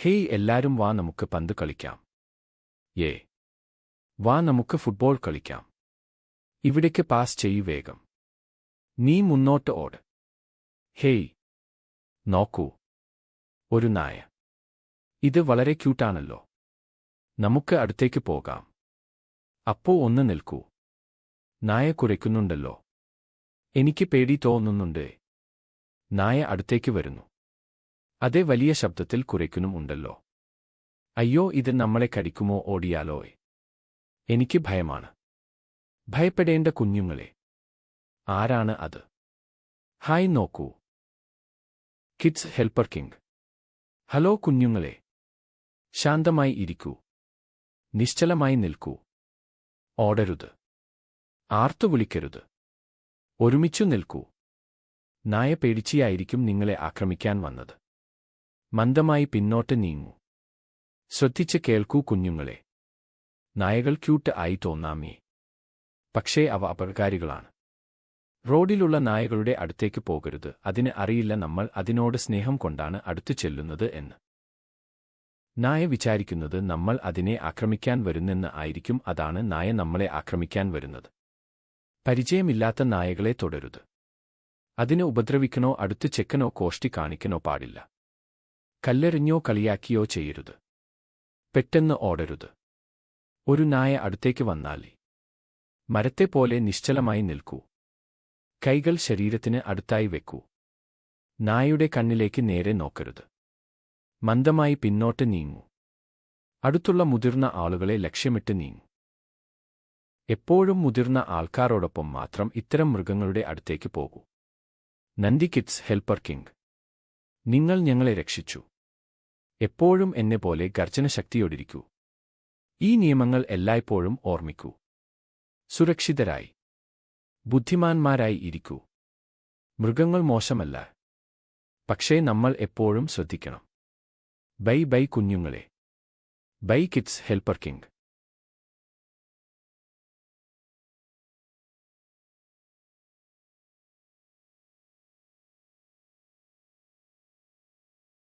Hey എല്ലാരും വാ നമുക്ക് പന്ത് കളിക്കാം. യേ വാ നമുക്ക് ഫുട്ബോൾ കളിക്കാം. ഇവിടേക്ക് പാസ് ചെയ്യൂ വേഗം. നീ മുന്നോട്ട് ഓട്. ഹേയ് നോക്കൂ, ഒരു നായ. ഇത് വളരെ ക്യൂട്ടാണല്ലോ. നമുക്ക് അടുത്തേക്ക് പോകാം. അപ്പോ ഒന്ന് നിൽക്കൂ. നായ കുരയ്ക്കുന്നുണ്ടല്ലോ. എനിക്ക് പേടി തോന്നുന്നുണ്ട്. നായ അടുത്തേക്ക് വരുന്നു. അതേ വലിയ ശബ്ദത്തിൽ കുരയ്ക്കുന്നും ഉണ്ടല്ലോ. അയ്യോ ഇത് നമ്മളെ കടിക്കുമോ? ഓടിയാലോ? എനിക്ക് ഭയമാണ്. ഭയപ്പെടേണ്ട കുഞ്ഞുങ്ങളെ. ആരാണ് അത്? ഹായ് നോക്കൂ. Kids helper King. ഹലോ കുഞ്ഞുങ്ങളെ. ശാന്തമായി ഇരിക്കൂ. നിശ്ചലമായി നിൽക്കൂ. ഓടരുത്. ആർത്തു വിളിക്കരുത്. ഒരുമിച്ചു നിൽക്കൂ. നായ പേടിച്ചിയായിരിക്കും നിങ്ങളെ ആക്രമിക്കാൻ വന്നത്. മന്ദമായി പിന്നോട്ട് നീങ്ങൂ. ശ്രദ്ധിച്ച് കേൾക്കൂ കുഞ്ഞുങ്ങളെ. നായകൾ ക്യൂട്ട് ആയി തോന്നാമേ, പക്ഷേ അവ അപകടകാരികളാണ്. റോഡിലുള്ള നായകളുടെ അടുത്തേക്ക് പോകരുത്. അതിന് അറിയില്ല നമ്മൾ അതിനോട് സ്നേഹം കൊണ്ടാണ് അടുത്തു ചെല്ലുന്നത് എന്ന്. നായ വിചാരിക്കുന്നത് നമ്മൾ അതിനെ ആക്രമിക്കാൻ വരുന്നെന്ന് ആയിരിക്കും. അതാണ് നായ നമ്മളെ ആക്രമിക്കാൻ വരുന്നത്. പരിചയമില്ലാത്ത നായകളെ തൊടരുത്. അതിനെ ഉപദ്രവിക്കണോ അടുത്ത് ചെക്കനോ കോഷ്ടി കാണിക്കണോ പാടില്ല. കല്ലെറിഞ്ഞോ കളിയാക്കിയോ ചെയ്യരുത്. പെട്ടെന്ന് ഓടരുത്. ഒരു നായ അടുത്തേക്ക് വന്നാലേ മരത്തെപ്പോലെ നിശ്ചലമായി നിൽക്കൂ. കൈകൾ ശരീരത്തിന് അടുത്തായി വെക്കൂ. നായയുടെ കണ്ണിലേക്ക് നേരെ നോക്കരുത്. മന്ദമായി പിന്നോട്ട് നീങ്ങൂ. അടുത്തുള്ള മുതിർന്ന ആളുകളെ ലക്ഷ്യമിട്ട് നീങ്ങൂ. എപ്പോഴും മുതിർന്ന ആൾക്കാരോടൊപ്പം മാത്രം ഇത്തരം മൃഗങ്ങളുടെ അടുത്തേക്ക് പോകൂ. നന്ദി കിഡ്സ് ഹെൽപ്പർ കിംഗ്. നിങ്ങൾ ഞങ്ങളെ രക്ഷിച്ചു. എപ്പോഴും എന്നെപ്പോലെ ഗർജനശക്തിയോടിരിക്കൂ. ഈ നിയമങ്ങൾ എല്ലായ്പ്പോഴും ഓർമ്മിക്കൂ. സുരക്ഷിതരായി ബുദ്ധിമാന്മാരായി ഇരിക്കൂ. മൃഗങ്ങൾ മോശമല്ല, പക്ഷേ നമ്മൾ എപ്പോഴും ശ്രദ്ധിക്കണം. ബൈ ബൈ കുഞ്ഞുങ്ങളെ. Bye kids helper King.